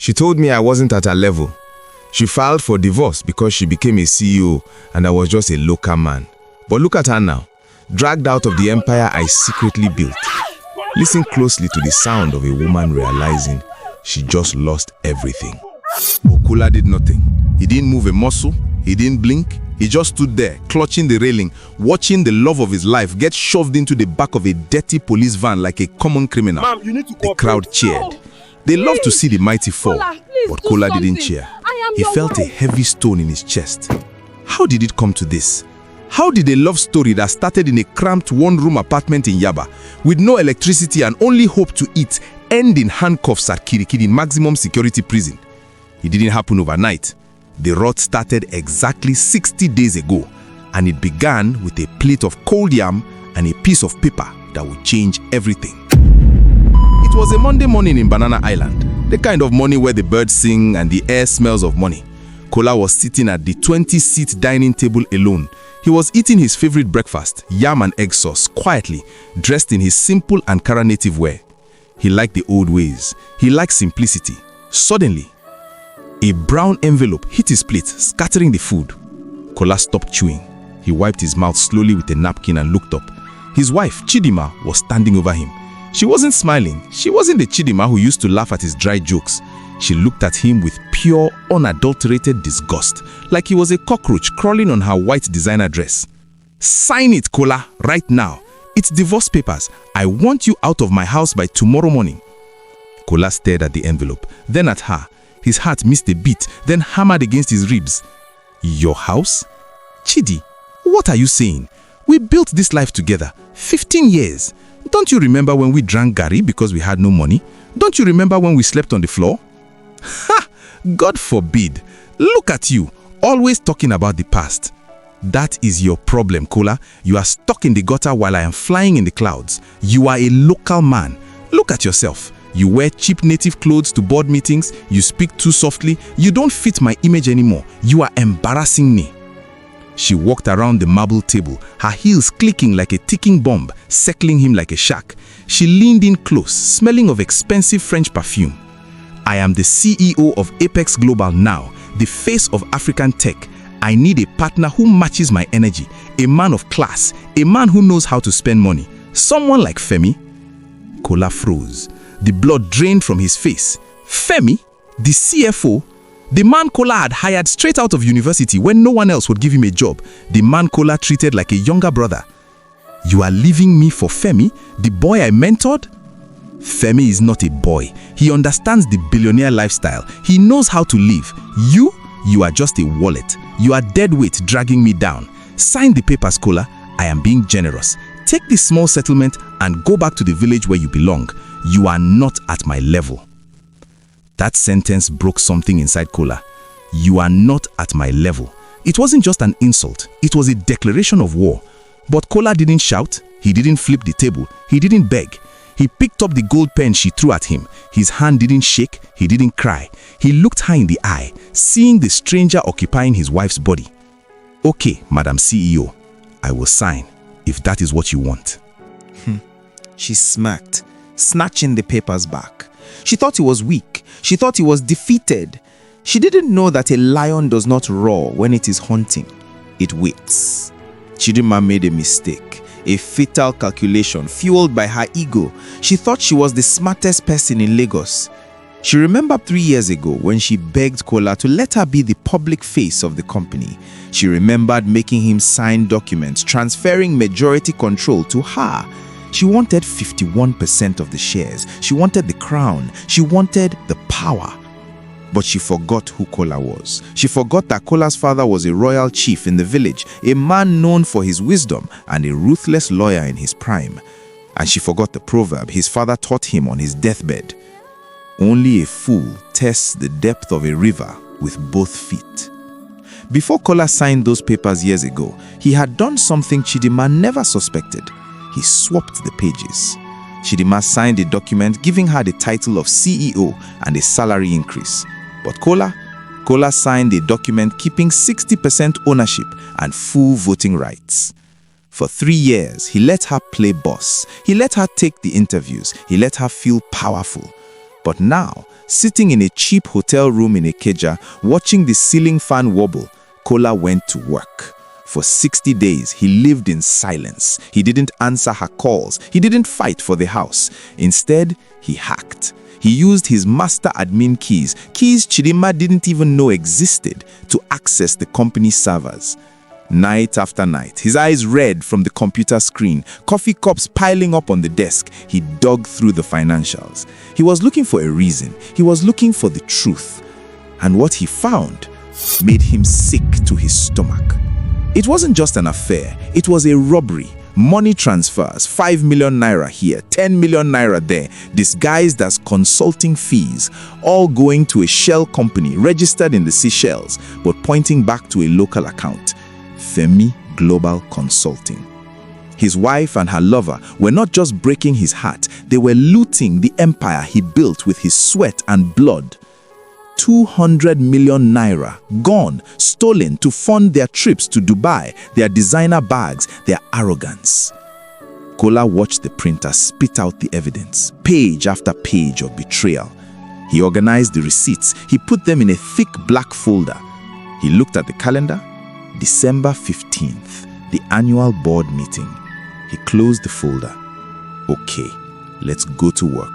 She told me I wasn't at her level. She filed for divorce because she became a CEO and I was just a local man. But look at her now, dragged out of the empire I secretly built. Listen closely to the sound of a woman realizing she just lost everything. Kola did nothing. He didn't move a muscle, he didn't blink. He just stood there, clutching the railing, watching the love of his life get shoved into the back of a dirty police van like a common criminal. Ma'am, you need to the crowd cheered. They loved to see the mighty fall, but Kola didn't cheer. He felt a heavy stone in his chest. How did it come to this? How did a love story that started in a cramped one-room apartment in Yaba, with no electricity and only hope to eat, end in handcuffs at Kirikiri maximum security prison? It didn't happen overnight. The rot started exactly 60 days ago, and it began with a plate of cold yam and a piece of paper that would change everything. It was a Monday morning in Banana Island, the kind of morning where the birds sing and the air smells of money. Kola was sitting at the 20-seat dining table alone. He was eating his favorite breakfast, yam and egg sauce, quietly, dressed in his simple Ankara native wear. He liked the old ways. He liked simplicity. Suddenly, a brown envelope hit his plate, scattering the food. Kola stopped chewing. He wiped his mouth slowly with a napkin and looked up. His wife, Chidinma, was standing over him. She wasn't smiling. She wasn't the Chidinma who used to laugh at his dry jokes. She looked at him with pure, unadulterated disgust, like he was a cockroach crawling on her white designer dress. "Sign it, Kola, right now. It's divorce papers. I want you out of my house by tomorrow morning." Kola stared at the envelope, then at her. His heart missed a beat, then hammered against his ribs. "Your house? Chidi, what are you saying? We built this life together, 15 years. Don't you remember when we drank gari because we had no money? Don't you remember when we slept on the floor?" Ha! God forbid. Look at you, always talking about the past. That is your problem, Kola. You are stuck in the gutter while I am flying in the clouds. You are a local man. Look at yourself. You wear cheap native clothes to board meetings. You speak too softly. You don't fit my image anymore. You are embarrassing me. She walked around the marble table, her heels clicking like a ticking bomb, circling him like a shark. She leaned in close, smelling of expensive French perfume. "I am the CEO of Apex Global now, the face of African tech. I need a partner who matches my energy, a man of class, a man who knows how to spend money. Someone like Femi." Kola froze. The blood drained from his face. Femi? The CFO? The man Kola had hired straight out of university when no one else would give him a job. The man Kola treated like a younger brother. "You are leaving me for Femi, the boy I mentored?" Femi is not a boy. He understands the billionaire lifestyle. He knows how to live. You are just a wallet. You are dead weight dragging me down. Sign the papers, Kola. I am being generous. Take this small settlement and go back to the village where you belong. You are not at my level. That sentence broke something inside Kola. You are not at my level. It wasn't just an insult. It was a declaration of war. But Kola didn't shout. He didn't flip the table. He didn't beg. He picked up the gold pen she threw at him. His hand didn't shake. He didn't cry. He looked her in the eye, seeing the stranger occupying his wife's body. "Okay, Madam CEO, I will sign, if that is what you want." She smirked, snatching the papers back. She thought he was weak. She thought he was defeated. She didn't know that a lion does not roar when it is hunting. It waits. Chidinma made a mistake. A fatal calculation fueled by her ego. She thought she was the smartest person in Lagos. She remembered 3 years ago when she begged Kola to let her be the public face of the company. She remembered making him sign documents, transferring majority control to her. She wanted 51% of the shares. She wanted the crown. She wanted the power. But she forgot who Kola was. She forgot that Kola's father was a royal chief in the village, a man known for his wisdom and a ruthless lawyer in his prime. And she forgot the proverb his father taught him on his deathbed. Only a fool tests the depth of a river with both feet. Before Kola signed those papers years ago, he had done something Chidinma never suspected. He swapped the pages. Chidinma signed a document giving her the title of CEO and a salary increase. But Kola signed a document keeping 60% ownership and full voting rights. For 3 years, he let her play boss. He let her take the interviews. He let her feel powerful. But now, sitting in a cheap hotel room in Ikeja, watching the ceiling fan wobble, Kola went to work. For 60 days, he lived in silence. He didn't answer her calls. He didn't fight for the house. Instead, he hacked. He used his master admin keys Chidinma didn't even know existed, to access the company's servers. Night after night, his eyes red from the computer screen, coffee cups piling up on the desk, he dug through the financials. He was looking for a reason. He was looking for the truth. And what he found made him sick to his stomach. It wasn't just an affair, it was a robbery. Money transfers, 5 million naira here, 10 million naira there, disguised as consulting fees, all going to a shell company registered in the Seychelles, but pointing back to a local account, Femi Global Consulting. His wife and her lover were not just breaking his heart, they were looting the empire he built with his sweat and blood. 200 million naira gone, stolen to fund their trips to Dubai, their designer bags, their arrogance. Kola watched the printer spit out the evidence, page after page of betrayal. He organized the receipts. He put them in a thick black folder. He looked at the calendar. December 15th, the annual board meeting. He closed the folder. Okay, let's go to work.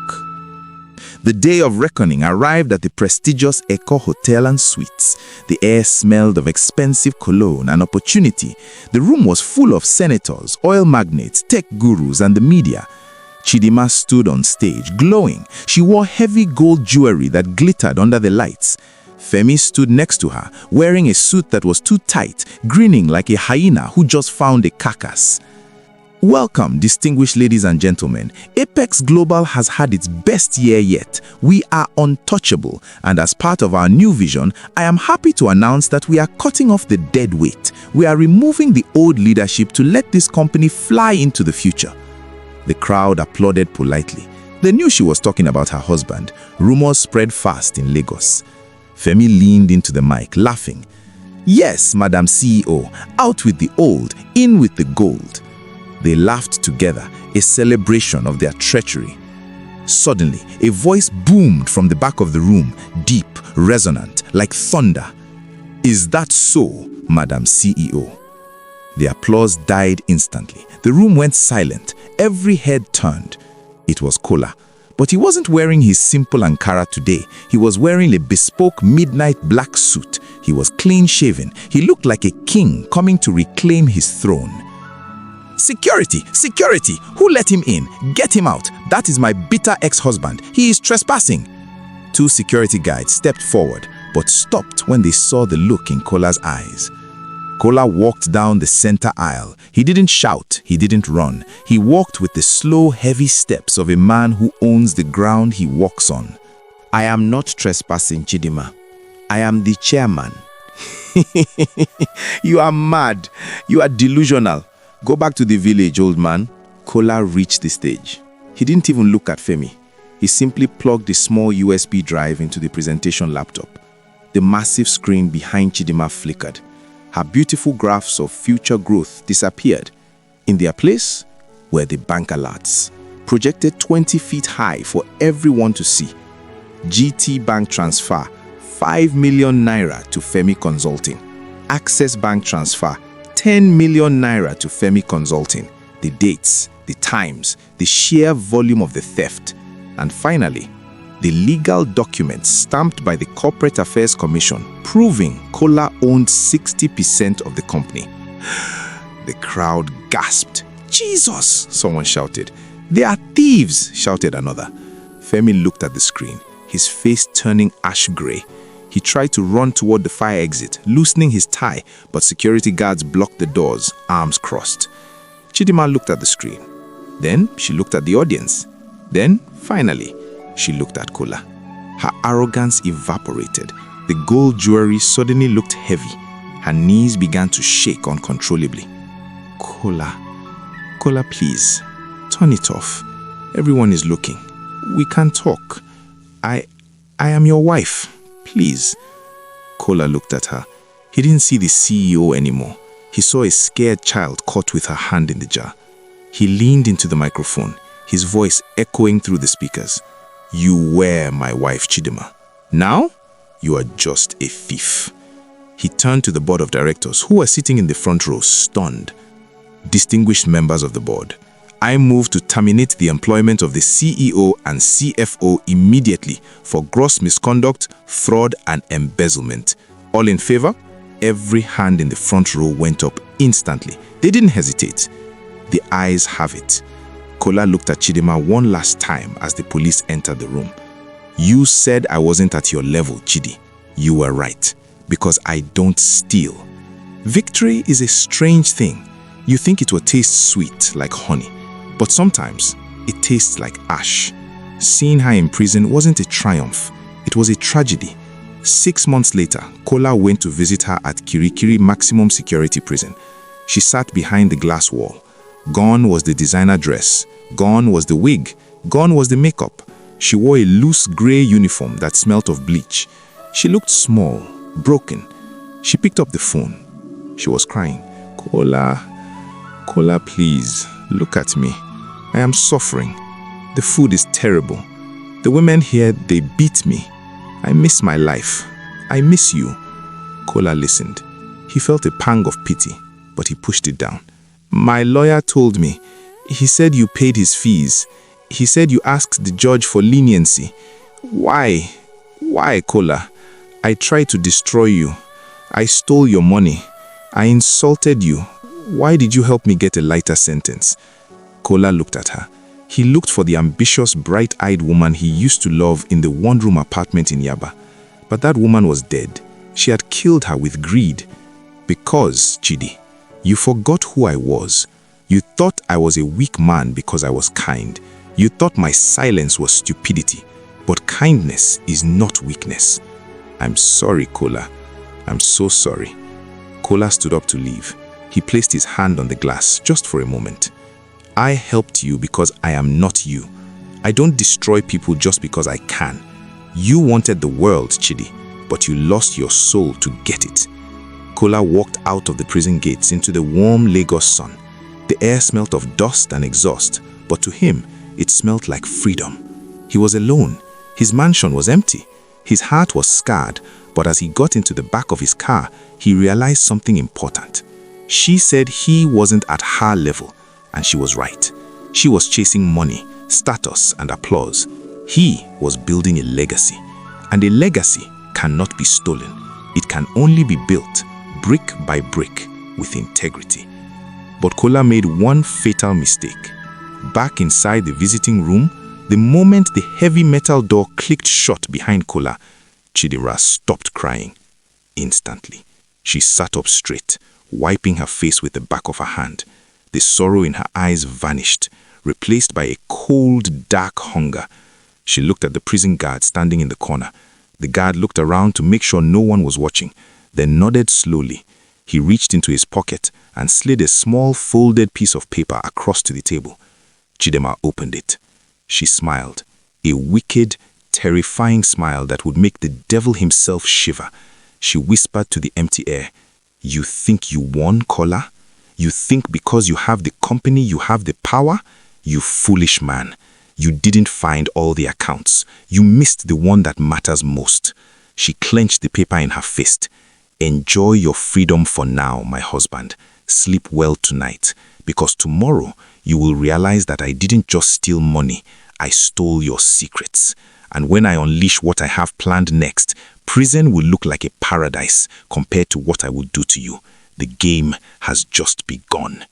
The day of reckoning arrived at the prestigious Echo Hotel and Suites. The air smelled of expensive cologne and opportunity. The room was full of senators, oil magnates, tech gurus, and the media. Chidinma stood on stage, glowing. She wore heavy gold jewelry that glittered under the lights. Femi stood next to her, wearing a suit that was too tight, grinning like a hyena who just found a carcass. Welcome, distinguished ladies and gentlemen. Apex Global has had its best year yet. We are untouchable, and as part of our new vision, I am happy to announce that we are cutting off the dead weight. We are removing the old leadership to let this company fly into the future. The crowd applauded politely. They knew she was talking about her husband. Rumors spread fast in Lagos. Femi leaned into the mic, laughing. Yes, Madam CEO, out with the old, in with the gold. They laughed together, a celebration of their treachery. Suddenly, a voice boomed from the back of the room, deep, resonant, like thunder. Is that so, Madam CEO? The applause died instantly. The room went silent. Every head turned. It was Kola. But he wasn't wearing his simple Ankara today. He was wearing a bespoke midnight black suit. He was clean-shaven. He looked like a king coming to reclaim his throne. Security! Security! Who let him in? Get him out! That is my bitter ex-husband. He is trespassing. 2 security guards stepped forward, but stopped when they saw the look in Kola's eyes. Kola walked down the center aisle. He didn't shout. He didn't run. He walked with the slow, heavy steps of a man who owns the ground he walks on. I am not trespassing, Chidinma. I am the chairman. You are mad. You are delusional. Go back to the village, old man. Kola reached the stage. He didn't even look at Femi. He simply plugged the small USB drive into the presentation laptop. The massive screen behind Chidinma flickered. Her beautiful graphs of future growth disappeared. In their place were the bank alerts, projected 20 feet high for everyone to see. GT Bank transfer, 5 million naira to Femi Consulting. Access Bank transfer, 10 million naira to Femi Consulting. The dates, the times, the sheer volume of the theft. And finally, the legal documents stamped by the Corporate Affairs Commission proving Kola owned 60% of the company. The crowd gasped. Jesus! Someone shouted. They are thieves! Shouted another. Femi looked at the screen, his face turning ash gray. He tried to run toward the fire exit, loosening his tie, but security guards blocked the doors, arms crossed. Chidinma looked at the screen. Then she looked at the audience. Then, finally, she looked at Kola. Her arrogance evaporated. The gold jewelry suddenly looked heavy. Her knees began to shake uncontrollably. Kola, please, turn it off. Everyone is looking. We can't talk. I am your wife. Please. Kola looked at her. He didn't see the CEO anymore. He saw a scared child caught with her hand in the jar. He leaned into the microphone, his voice echoing through the speakers. You were my wife, Chidinma. Now, you are just a thief. He turned to the board of directors, who were sitting in the front row, stunned. Distinguished members of the board, I move to terminate the employment of the CEO and CFO immediately for gross misconduct, fraud, and embezzlement. All in favor? Every hand in the front row went up instantly. They didn't hesitate. The ayes have it. Kola looked at Chidinma one last time as the police entered the room. You said I wasn't at your level, Chidi. You were right, because I don't steal. Victory is a strange thing. You think it will taste sweet like honey, but sometimes it tastes like ash. Seeing her in prison wasn't a triumph, it was a tragedy. 6 months later, Kola went to visit her at Kirikiri Maximum Security Prison. She sat behind the glass wall. Gone was the designer dress, gone was the wig, gone was the makeup. She wore a loose grey uniform that smelt of bleach. She looked small, broken. She picked up the phone. She was crying. Kola, please, look at me. I am suffering. The food is terrible. The women here, they beat me. I miss my life. I miss you. Kola listened. He felt a pang of pity, but he pushed it down. My lawyer told me. He said you paid his fees. He said you asked the judge for leniency. Why? Why, Kola? I tried to destroy you. I stole your money. I insulted you. Why did you help me get a lighter sentence? Kola looked at her. He looked for the ambitious, bright-eyed woman he used to love in the one-room apartment in Yaba. But that woman was dead. She had killed her with greed. Because, Chidi, you forgot who I was. You thought I was a weak man because I was kind. You thought my silence was stupidity. But kindness is not weakness. I'm sorry, Kola. I'm so sorry. Kola stood up to leave. He placed his hand on the glass just for a moment. I helped you because I am not you. I don't destroy people just because I can. You wanted the world, Chidi, but you lost your soul to get it. Kola walked out of the prison gates into the warm Lagos sun. The air smelt of dust and exhaust, but to him, it smelt like freedom. He was alone. His mansion was empty. His heart was scarred, but as he got into the back of his car, he realized something important. She said he wasn't at her level, and she was right. She was chasing money, status, and applause. He was building a legacy, and a legacy cannot be stolen. It can only be built, brick by brick, with integrity. But Kola made one fatal mistake. Back inside the visiting room, the moment the heavy metal door clicked shut behind Kola, Chidinma stopped crying. Instantly, she sat up straight, wiping her face with the back of her hand. The sorrow in her eyes vanished, replaced by a cold, dark hunger. She looked at the prison guard standing in the corner. The guard looked around to make sure no one was watching, then nodded slowly. He reached into his pocket and slid a small folded piece of paper across to the table. Chidinma opened it. She smiled, a wicked, terrifying smile that would make the devil himself shiver. She whispered to the empty air, "You think you won, Kola? You think because you have the company you have the power? You foolish man. You didn't find all the accounts. You missed the one that matters most." She clenched the paper in her fist. "Enjoy your freedom for now, my husband. Sleep well tonight, because tomorrow you will realize that I didn't just steal money. I stole your secrets. And when I unleash what I have planned next, prison will look like a paradise compared to what I will do to you. The game has just begun."